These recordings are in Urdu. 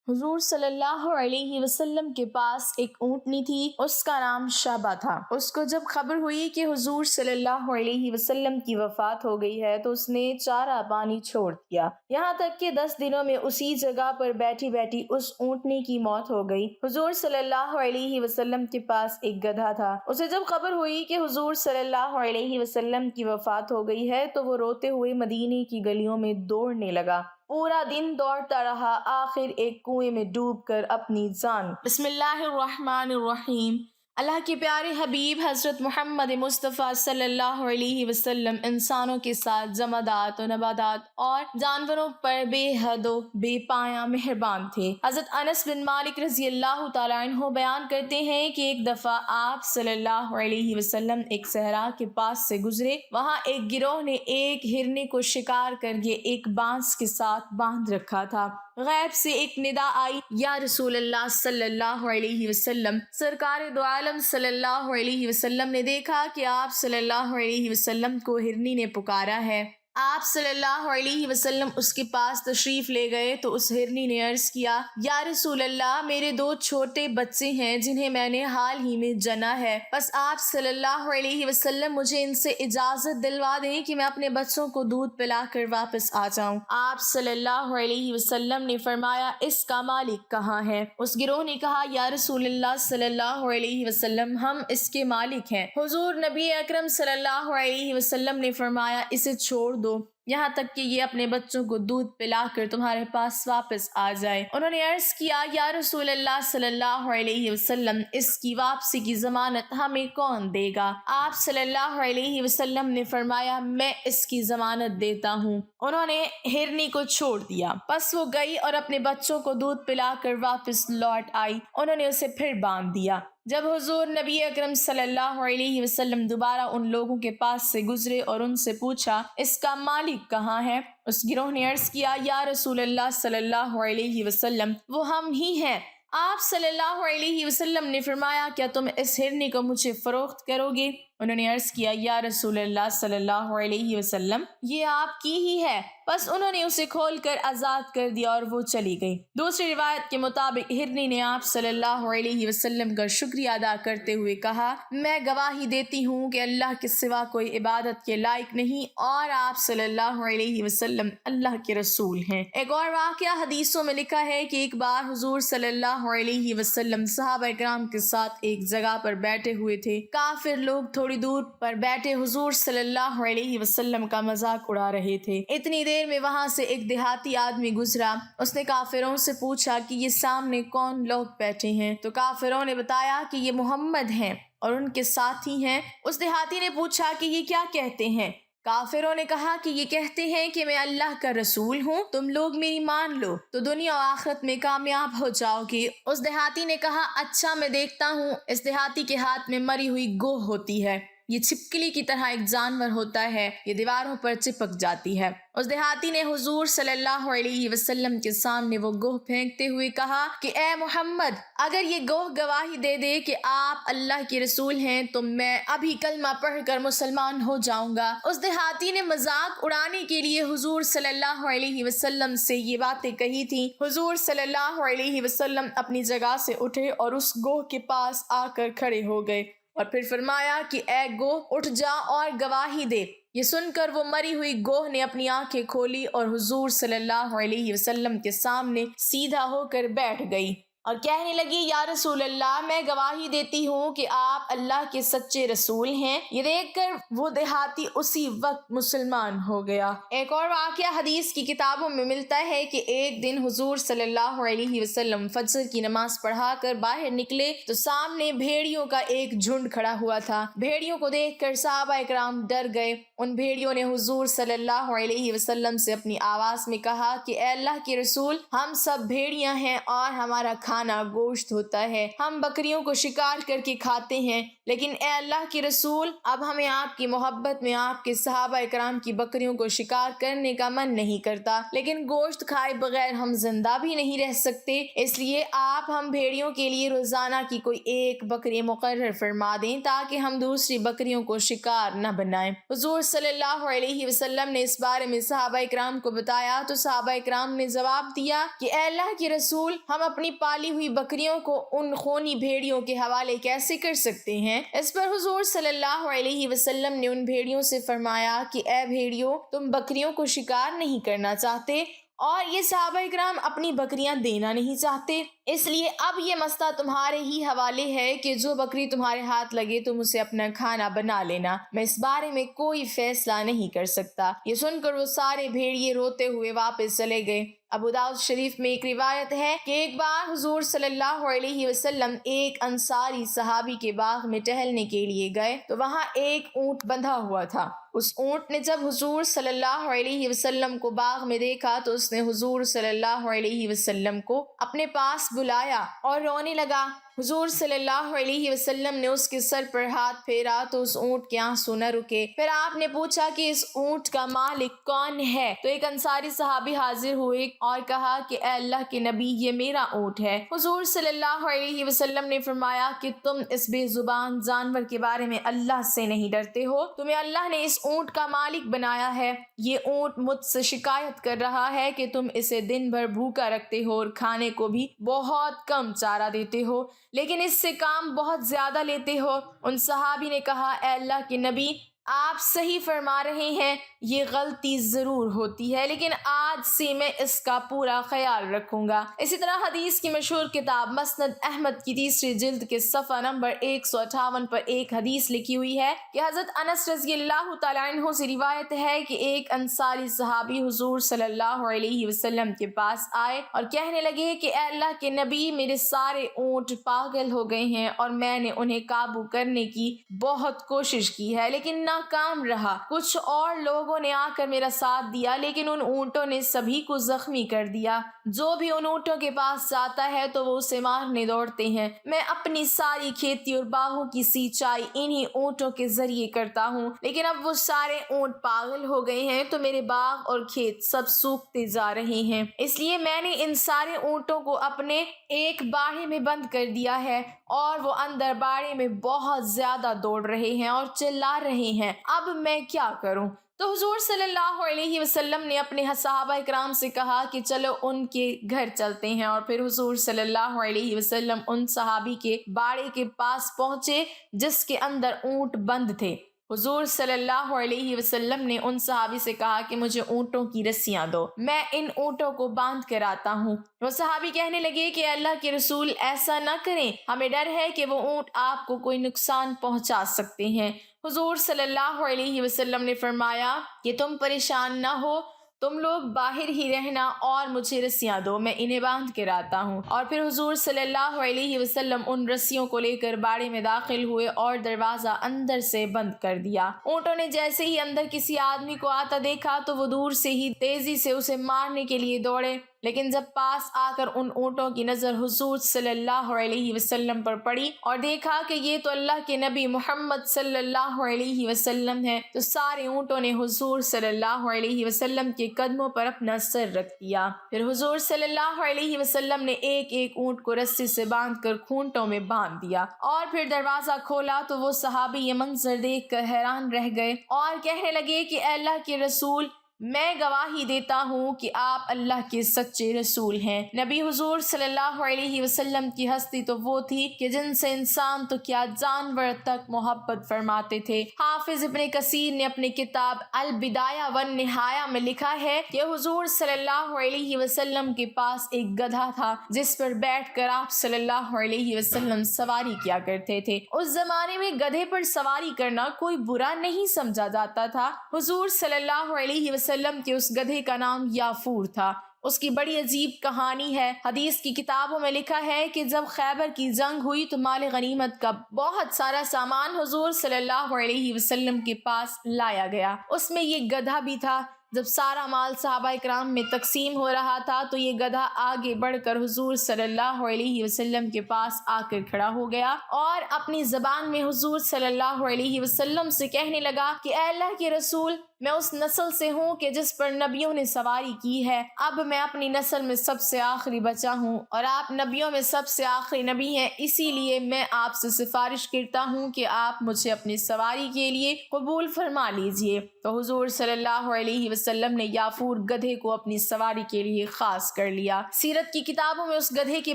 حضور صلی اللہ علیہ وسلم کے پاس ایک اونٹنی تھی، اس کا نام شابہ تھا۔ اس کو جب خبر ہوئی کہ حضور صلی اللہ علیہ وسلم کی وفات ہو گئی ہے تو اس نے چارہ پانی چھوڑ دیا، یہاں تک کہ 10 دنوں میں اسی جگہ پر بیٹھی بیٹھی اس اونٹنی کی موت ہو گئی۔ حضور صلی اللہ علیہ وسلم کے پاس ایک گدھا تھا، اسے جب خبر ہوئی کہ حضور صلی اللہ علیہ وسلم کی وفات ہو گئی ہے تو وہ روتے ہوئے مدینے کی گلیوں میں دوڑنے لگا، پورا دن دوڑتا رہا، آخر ایک کنویں میں ڈوب کر اپنی جان۔ بسم اللہ الرحمن الرحیم۔ اللہ کے پیارے حبیب حضرت محمد مصطفیٰ صلی اللہ علیہ وسلم انسانوں کے ساتھ جمادات و نباتات اور جانوروں پر بے حد و بے پایاں مہربان تھے۔ حضرت انس بن مالک رضی اللہ تعالیٰ عنہ بیان کرتے ہیں کہ ایک دفعہ آپ صلی اللہ علیہ وسلم ایک صحرا کے پاس سے گزرے، وہاں ایک گروہ نے ایک ہرنے کو شکار کر کے ایک بانس کے ساتھ باندھ رکھا تھا۔ غیب سے ایک ندا آئی، یا رسول اللہ صلی اللہ علیہ وسلم۔ سرکار دو عالم صلی اللہ علیہ وسلم نے دیکھا کہ آپ صلی اللہ علیہ وسلم کو ہرنی نے پکارا ہے۔ آپ صلی اللہ علیہ وسلم اس کے پاس تشریف لے گئے تو اس ہرنی نے عرض کیا، یا رسول اللہ، میرے 2 چھوٹے بچے ہیں جنہیں میں نے حال ہی میں جنا ہے، بس آپ صلی اللہ علیہ وسلم مجھے ان سے اجازت دلوا دیں کہ میں اپنے بچوں کو دودھ پلا کر واپس آ جاؤں۔ آپ صلی اللہ علیہ وسلم نے فرمایا، اس کا مالک کہاں ہے؟ اس گروہ نے کہا، یا رسول اللہ صلی اللہ علیہ وسلم، ہم اس کے مالک ہیں۔ حضور نبی اکرم صلی اللہ علیہ وسلم نے فرمایا، اسے چھوڑ دو یہاں تک کہ یہ اپنے بچوں کو دودھ پلا کر تمہارے پاس واپس آ جائے۔ انہوں نے عرض کیا، یا رسول اللہ صلی اللہ علیہ وسلم، اس کی واپسی کی ضمانت ہمیں کون دے گا؟ آپ صلی اللہ علیہ وسلم نے فرمایا، میں اس کی ضمانت دیتا ہوں۔ انہوں نے ہرنی کو چھوڑ دیا، پس وہ گئی اور اپنے بچوں کو دودھ پلا کر واپس لوٹ آئی۔ انہوں نے اسے پھر باندھ دیا۔ جب حضور نبی اکرم صلی اللہ علیہ وسلم دوبارہ ان لوگوں کے پاس سے گزرے اور ان سے پوچھا، اس کا مالک کہاں ہے؟ اس گروہ نے عرض کیا، یا رسول اللہ صلی اللہ علیہ وسلم، وہ ہم ہی ہیں۔ آپ صلی اللہ علیہ وسلم نے فرمایا، کیا تم اس ہرنی کو مجھے فروخت کرو گے؟ انہوں نے عرض کیا، یا رسول اللہ صلی اللہ علیہ وسلم، یہ آپ کی ہی ہے۔ بس انہوں نے اسے کھول کر آزاد کر دیا اور وہ چلی گئی۔ دوسری روایت کے مطابق ہرنی نے آپ صلی اللہ علیہ وسلم کا شکریہ ادا کرتے ہوئے کہا، میں گواہی دیتی ہوں کہ اللہ کے سوا کوئی عبادت کے لائق نہیں اور آپ صلی اللہ علیہ وسلم اللہ کے رسول ہیں۔ ایک اور واقعہ حدیثوں میں لکھا ہے کہ ایک بار حضور صلی اللہ علیہ وسلم صحابہ کرام کے ساتھ ایک جگہ پر بیٹھے ہوئے تھے۔ کافر لوگ تھوڑی دور پر بیٹھے حضور صلی اللہ علیہ وسلم کا مذاق اڑا رہے تھے۔ اتنی دیر میں وہاں سے ایک دیہاتی آدمی گزرا۔ اس نے کافروں سے پوچھا کہ یہ سامنے کون لوگ بیٹھے ہیں؟ تو کافروں نے بتایا کہ یہ محمد ہیں اور ان کے ساتھی ہیں۔ اس دیہاتی نے پوچھا کہ یہ کیا کہتے ہیں؟ کافروں نے کہا کہ یہ کہتے ہیں کہ میں اللہ کا رسول ہوں، تم لوگ میری مان لو تو دنیا و آخرت میں کامیاب ہو جاؤ گے۔ اس دیہاتی نے کہا، اچھا میں دیکھتا ہوں۔ اس دیہاتی کے ہاتھ میں مری ہوئی گوہ ہوتی ہے، یہ چھپکلی کی طرح ایک جانور ہوتا ہے، یہ دیواروں پر چپک جاتی ہے۔ اس دیہاتی نے حضور صلی اللہ علیہ وسلم کے سامنے وہ گوہ پھینکتے ہوئے کہا کہ اے محمد، اگر یہ گوہ گواہی دے دے کہ آپ اللہ کے رسول ہیں تو میں ابھی کلمہ پڑھ کر مسلمان ہو جاؤں گا۔ اس دیہاتی نے مذاق اڑانے کے لیے حضور صلی اللہ علیہ وسلم سے یہ باتیں کہی تھیں۔ حضور صلی اللہ علیہ وسلم اپنی جگہ سے اٹھے اور اس گوہ کے پاس آ کر کھڑے ہو گئے اور پھر فرمایا کہ اے گوہ، اٹھ جا اور گواہی دے۔ یہ سن کر وہ مری ہوئی گوہ نے اپنی آنکھیں کھولی اور حضور صلی اللہ علیہ وسلم کے سامنے سیدھا ہو کر بیٹھ گئی اور کہنے لگی، یا رسول اللہ، میں گواہی دیتی ہوں کہ آپ اللہ کے سچے رسول ہیں۔ یہ دیکھ کر وہ دیہاتی اسی وقت مسلمان ہو گیا۔ ایک اور واقعہ حدیث کی کتابوں میں ملتا ہے کہ ایک دن حضور صلی اللہ علیہ وسلم فجر کی نماز پڑھا کر باہر نکلے تو سامنے بھیڑیوں کا ایک جھنڈ کھڑا ہوا تھا۔ بھیڑیوں کو دیکھ کر صحابہ کرام ڈر گئے۔ ان بھیڑیوں نے حضور صلی اللہ علیہ وسلم سے اپنی آواز میں کہا کہ اے اللہ کے رسول، ہم سب بھیڑیاں ہیں اور ہمارا کھانا گوشت ہوتا ہے، ہم بکریوں کو شکار کر کے کھاتے ہیں، لیکن اے اللہ کے رسول اب ہمیں آپ کی محبت میں آپ کے صحابہ اکرام کی بکریوں کو شکار کرنے کا من نہیں کرتا، لیکن گوشت کھائے بغیر ہم زندہ بھی نہیں رہ سکتے، اس لیے آپ ہم بھیڑیوں کے لیے روزانہ کی کوئی ایک بکری مقرر فرما دیں تاکہ ہم دوسری بکریوں کو شکار نہ بنائیں۔ حضور صلی اللہ علیہ وسلم نے اس بارے میں صحابہ اکرام کو بتایا تو صحابہ اکرام نے جواب دیا کہ اے اللہ کے رسول ہم اپنی پالی ہوئی بکریوں کو ان خونی بھیڑیوں کے حوالے کیسے کر سکتے ہیں؟ اس پر حضور صلی اللہ علیہ وسلم نے ان بھیڑیوں سے فرمایا کہ اے بھیڑیوں تم بکریوں کو شکار نہیں کرنا چاہتے اور یہ صحابہ اکرام اپنی بکریاں دینا نہیں چاہتے، اس لیے اب یہ مسئلہ تمہارے ہی حوالے ہے کہ جو بکری تمہارے ہاتھ لگے تم اسے اپنا کھانا بنا لینا، میں اس بارے میں کوئی فیصلہ نہیں کر سکتا۔ یہ سن کر وہ سارے بھیڑیے روتے ہوئے واپس چلے گئے۔ ابو داؤد شریف میں ایک روایت ہے کہ ایک بار حضور صلی اللہ علیہ وسلم ایک انصاری صحابی کے باغ میں ٹہلنے کے لیے گئے تو وہاں ایک اونٹ بندھا ہوا تھا۔ اس اونٹ نے جب حضور صلی اللہ علیہ وسلم کو باغ میں دیکھا تو اس نے حضور صلی اللہ علیہ وسلم کو اپنے پاس بلایا اور رونے لگا۔ حضور صلی اللہ علیہ وسلم نے اس کے سر پر ہاتھ پھیرا تو اس اونٹ کے آنسو نہ رکے۔ پھر آپ نے پوچھا کہ اس اونٹ کا مالک کون ہے؟ تو ایک انصاری صحابی حاضر ہوئے اور کہا کہ اے اللہ کے نبی یہ میرا اونٹ ہے۔ حضور صلی اللہ علیہ وسلم نے فرمایا کہ تم اس بے زبان جانور کے بارے میں اللہ سے نہیں ڈرتے ہو؟ تمہیں اللہ نے اس اونٹ کا مالک بنایا ہے، یہ اونٹ مجھ سے شکایت کر رہا ہے کہ تم اسے دن بھر بھوکا رکھتے ہو اور کھانے کو بھی بہت کم چارہ دیتے ہو، لیکن اس سے کام بہت زیادہ لیتے ہو۔ ان صحابی نے کہا اے اللہ کے نبی آپ صحیح فرما رہے ہیں، یہ غلطی ضرور ہوتی ہے لیکن آج سے میں اس کا پورا خیال رکھوں گا۔ اسی طرح حدیث کی مشہور کتاب مسند احمد کی تیسری جلد کے صفحہ نمبر 158 پر ایک حدیث لکھی ہوئی ہے کہ حضرت انس رضی اللہ تعالیٰ عنہ سے روایت ہے کہ ایک انصاری صحابی حضور صلی اللہ علیہ وسلم کے پاس آئے اور کہنے لگے کہ اے اللہ کے نبی میرے سارے اونٹ پاگل ہو گئے ہیں اور میں نے انہیں قابو کرنے کی بہت کوشش کی ہے لیکن ناکام رہا۔ کچھ اور لوگوں نے آ کر میرا ساتھ دیا لیکن ان اونٹوں نے سبھی کو زخمی کر دیا۔ جو بھی ان اونٹوں کے پاس جاتا ہے تو وہ اسے مارنے دوڑتے ہیں۔ میں اپنی ساری کھیتی اور باغوں کی سینچائی انہی اونٹوں کے ذریعے کرتا ہوں، لیکن اب وہ سارے اونٹ پاگل ہو گئے ہیں تو میرے باغ اور کھیت سب سوکھتے جا رہے ہیں، اس لیے میں نے ان سارے اونٹوں کو اپنے ایک باڑے میں بند کر دیا ہے اور وہ اندر باڑے میں بہت زیادہ دوڑ رہے ہیں اور چلا رہے ہیں، اب میں کیا کروں؟ تو حضور صلی اللہ علیہ وسلم نے اپنے صحابہ اکرام سے کہا کہ چلو ان کے گھر چلتے ہیں، اور پھر حضور صلی اللہ علیہ وسلم ان صحابی کے باڑے کے پاس پہنچے جس کے اندر اونٹ بند تھے۔ حضور صلی اللہ علیہ وسلم نے ان صحابی سے کہا کہ مجھے اونٹوں کی رسیاں دو، میں ان اونٹوں کو باندھ کر آتا ہوں۔ وہ صحابی کہنے لگے کہ اللہ کے رسول ایسا نہ کریں، ہمیں ڈر ہے کہ وہ اونٹ آپ کو کوئی نقصان پہنچا سکتے ہیں۔ حضور صلی اللہ علیہ وسلم نے فرمایا کہ تم پریشان نہ ہو، تم لوگ باہر ہی رہنا اور مجھے رسیاں دو، میں انہیں باندھ کر آتا ہوں۔ اور پھر حضور صلی اللہ علیہ وسلم ان رسیوں کو لے کر باڑے میں داخل ہوئے اور دروازہ اندر سے بند کر دیا۔ اونٹوں نے جیسے ہی اندر کسی آدمی کو آتا دیکھا تو وہ دور سے ہی تیزی سے اسے مارنے کے لیے دوڑے، لیکن جب پاس آ کر ان اونٹوں کی نظر حضور صلی اللہ علیہ وسلم پر پڑی اور دیکھا کہ یہ تو اللہ کے نبی محمد صلی اللہ علیہ وسلم ہے تو سارے اونٹوں نے حضور صلی اللہ علیہ وسلم کے قدموں پر اپنا سر رکھ دیا۔ پھر حضور صلی اللہ علیہ وسلم نے ایک ایک اونٹ کو رسی سے باندھ کر کھونٹوں میں باندھ دیا اور پھر دروازہ کھولا تو وہ صحابی یہ منظر دیکھ کر حیران رہ گئے اور کہنے لگے کہ اے اللہ کے رسول میں گواہی دیتا ہوں کہ آپ اللہ کے سچے رسول ہیں۔ نبی حضور صلی اللہ علیہ وسلم کی ہستی تو وہ تھی کہ جن سے انسان تو کیا جانور تک محبت فرماتے تھے۔ حافظ ابن کثیر نے اپنی کتاب البدایہ والنہایہ میں لکھا ہے کہ حضور صلی اللہ علیہ وسلم کے پاس ایک گدھا تھا جس پر بیٹھ کر آپ صلی اللہ علیہ وسلم سواری کیا کرتے تھے۔ اس زمانے میں گدھے پر سواری کرنا کوئی برا نہیں سمجھا جاتا تھا۔ حضور صلی اللہ علیہ وسلم کے اس گدھے کا نام یافور تھا۔ اس کی بڑی عجیب کہانی ہے۔ حدیث کی کتابوں میں لکھا ہے کہ جب خیبر کی جنگ ہوئی تو مال غنیمت کا بہت سارا سامان حضور صلی اللہ علیہ وسلم کے پاس لایا گیا، اس میں یہ گدھا بھی تھا۔ جب سارا مال صحابہ کرام میں تقسیم ہو رہا تھا تو یہ گدھا آگے بڑھ کر حضور صلی اللہ علیہ وسلم کے پاس آ کر کھڑا ہو گیا اور اپنی زبان میں حضور صلی اللہ علیہ وسلم سے کہنے لگا کہ اے اللہ کے رسول، میں اس نسل سے ہوں کہ جس پر نبیوں نے سواری کی ہے۔ اب میں اپنی نسل میں سب سے آخری بچہ ہوں اور آپ نبیوں میں سب سے آخری نبی ہیں، اسی لیے میں آپ سے سفارش کرتا ہوں کہ آپ مجھے اپنی سواری کے لیے قبول فرما لیجئے۔ تو حضور صلی اللہ علیہ وسلم نے یافور گدھے کو اپنی سواری کے لیے خاص کر لیا۔ سیرت کی کتابوں میں اس گدھے کے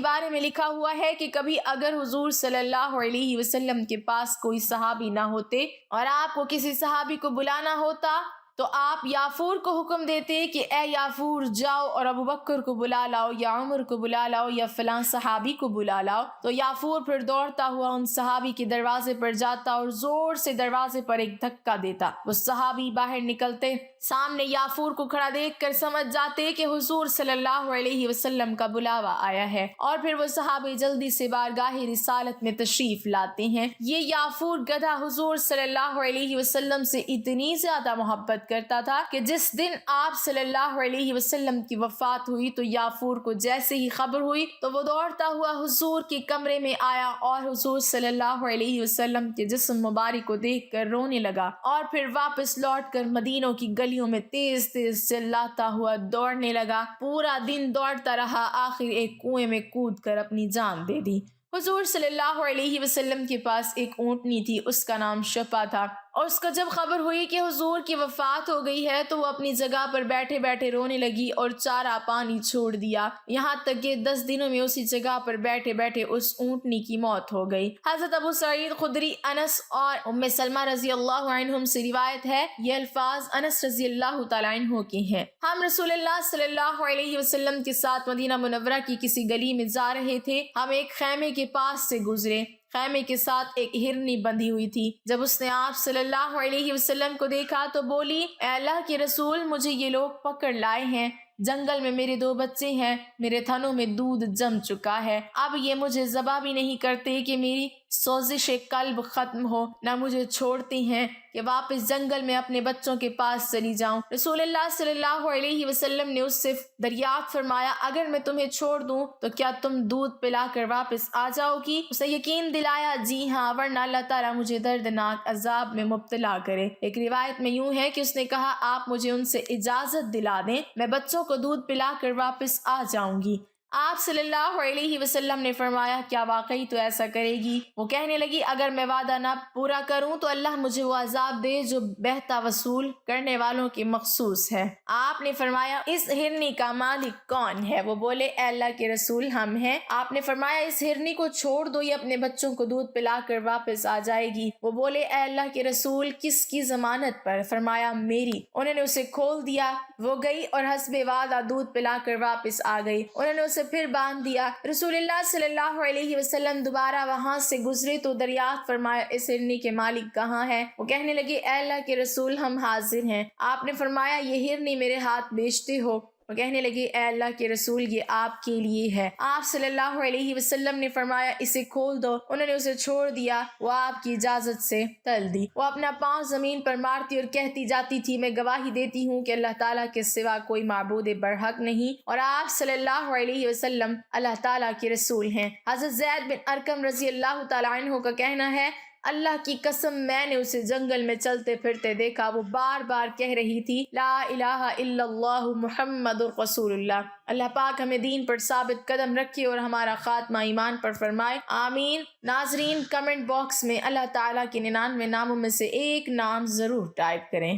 بارے میں لکھا ہوا ہے کہ کبھی اگر حضور صلی اللہ علیہ وسلم کے پاس کوئی صحابی نہ ہوتے اور آپ کو کسی صحابی کو بلانا ہوتا تو آپ یافور کو حکم دیتے کہ اے یافور جاؤ اور ابو بکر کو بلا لاؤ یا عمر کو بلا لاؤ یا فلاں صحابی کو بلا لاؤ۔ تو یافور پھر دوڑتا ہوا ان صحابی کے دروازے پر جاتا اور زور سے دروازے پر ایک دھکا دیتا۔ وہ صحابی باہر نکلتے، سامنے یافور کو کھڑا دیکھ کر سمجھ جاتے کہ حضور صلی اللہ علیہ وسلم کا بلاوا آیا ہے، اور پھر وہ صحابی جلدی سے بارگاہ رسالت میں تشریف لاتے ہیں۔ یہ یافور گدھا حضور صلی اللہ علیہ وسلم سے اتنی زیادہ محبت کرتا تھا کہ جس دن آپ صلی اللہ علیہ وسلم کی وفات ہوئی تو یافور کو جیسے ہی خبر ہوئی تو وہ دوڑتا ہوا حضور کے کمرے میں آیا اور حضور صلی اللہ علیہ وسلم کے جسم مبارک کو دیکھ کر رونے لگا، اور پھر واپس لوٹ کر مدینوں کی گلیوں میں تیز تیز چلاتا ہوا دوڑنے لگا۔ پورا دن دوڑتا رہا، آخر ایک کنویں میں کود کر اپنی جان دے دی۔ حضور صلی اللہ علیہ وسلم کے پاس ایک اونٹنی تھی، اس کا نام شفا تھا، اور اس کو جب خبر ہوئی کہ حضور کی وفات ہو گئی ہے تو وہ اپنی جگہ پر بیٹھے بیٹھے رونے لگی اور چارہ پانی چھوڑ دیا، یہاں تک کہ 10 دنوں میں اسی جگہ پر بیٹھے بیٹھے اس اونٹنی کی موت ہو گئی۔ حضرت ابو سعید خدری، انس اور ام سلمہ رضی اللہ عنہم سے روایت ہے، یہ الفاظ انس رضی اللہ تعالیٰ عنہ کے ہیں۔ ہم رسول اللہ صلی اللہ علیہ وسلم کے ساتھ مدینہ منورہ کی کسی گلی میں جا رہے تھے، ہم ایک خیمے کے پاس سے گزرے۔ خیمے کے ساتھ ایک ہرنی بندھی ہوئی تھی۔ جب اس نے آپ صلی اللہ علیہ وسلم کو دیکھا تو بولی، اے اللہ کے رسول، مجھے یہ لوگ پکڑ لائے ہیں، جنگل میں میرے 2 بچے ہیں، میرے تھنوں میں دودھ جم چکا ہے، اب یہ مجھے ذبح بھی نہیں کرتے کہ میری سوزش قلب ختم ہو، نہ مجھے چھوڑتے ہیں کہ واپس جنگل میں اپنے بچوں کے پاس چلی جاؤں۔ رسول اللہ صلی اللہ علیہ وسلم نے اس سے دریافت فرمایا، اگر میں تمہیں چھوڑ دوں تو کیا تم دودھ پلا کر واپس آ جاؤ گی؟ اسے یقین دلایا، جی ہاں، ورنہ اللہ تعالیٰ مجھے دردناک عذاب میں مبتلا کرے۔ ایک روایت میں یوں ہے کہ اس نے کہا، آپ مجھے ان سے اجازت دلا دیں، میں بچوں کو دودھ پلا کر واپس آ جاؤں گی۔ آپ صلی اللہ علیہ وسلم نے فرمایا، کیا واقعی تو ایسا کرے گی؟ وہ کہنے لگی، اگر میں وعدہ نہ پورا کروں تو اللہ مجھے وہ عذاب دے جو بہتہ وصول کرنے والوں کی مخصوص ہے۔ آپ نے فرمایا، اس ہرنی کا مالک کون ہے؟ وہ بولے، اے اللہ کے رسول، ہم ہیں۔ آپ نے فرمایا، اس ہرنی کو چھوڑ دو، یہ اپنے بچوں کو دودھ پلا کر واپس آ جائے گی۔ وہ بولے، اے اللہ کے رسول، کس کی ضمانت پر؟ فرمایا، میری۔ انہوں نے اسے کھول دیا، وہ گئی اور حسب وعدہ دودھ پلا کر واپس آ گئی۔ انہوں نے اسے پھر باندھ دیا۔ رسول اللہ صلی اللہ علیہ وسلم دوبارہ وہاں سے گزرے تو دریافت فرمایا، اس ہرنی کے مالک کہاں ہے؟ وہ کہنے لگے، اے اللہ کے رسول، ہم حاضر ہیں۔ آپ نے فرمایا، یہ ہرنی میرے ہاتھ بیچتے ہو؟ وہ کہنے لگے، اے اللہ کے رسول، یہ آپ کے لیے ہے۔ آپ صلی اللہ علیہ وسلم نے فرمایا، اسے کھول دو۔ انہوں نے اسے چھوڑ دیا، وہ آپ کی اجازت سے تل دی۔ وہ اپنا پاؤں زمین پر مارتی اور کہتی جاتی تھی، میں گواہی دیتی ہوں کہ اللہ تعالیٰ کے سوا کوئی معبود برحق نہیں، اور آپ صلی اللہ علیہ وسلم اللہ تعالیٰ کے رسول ہیں۔ حضرت زید بن ارقم رضی اللہ تعالیٰ عنہ کا کہنا ہے، اللہ کی قسم، میں نے اسے جنگل میں چلتے پھرتے دیکھا، وہ بار بار کہہ رہی تھی، لا الہ الا اللہ محمد رسول اللہ۔ اللہ پاک ہمیں دین پر ثابت قدم رکھے اور ہمارا خاتمہ ایمان پر فرمائے، آمین۔ ناظرین، کمنٹ باکس میں اللہ تعالیٰ کے 99 ناموں میں سے ایک نام ضرور ٹائپ کریں۔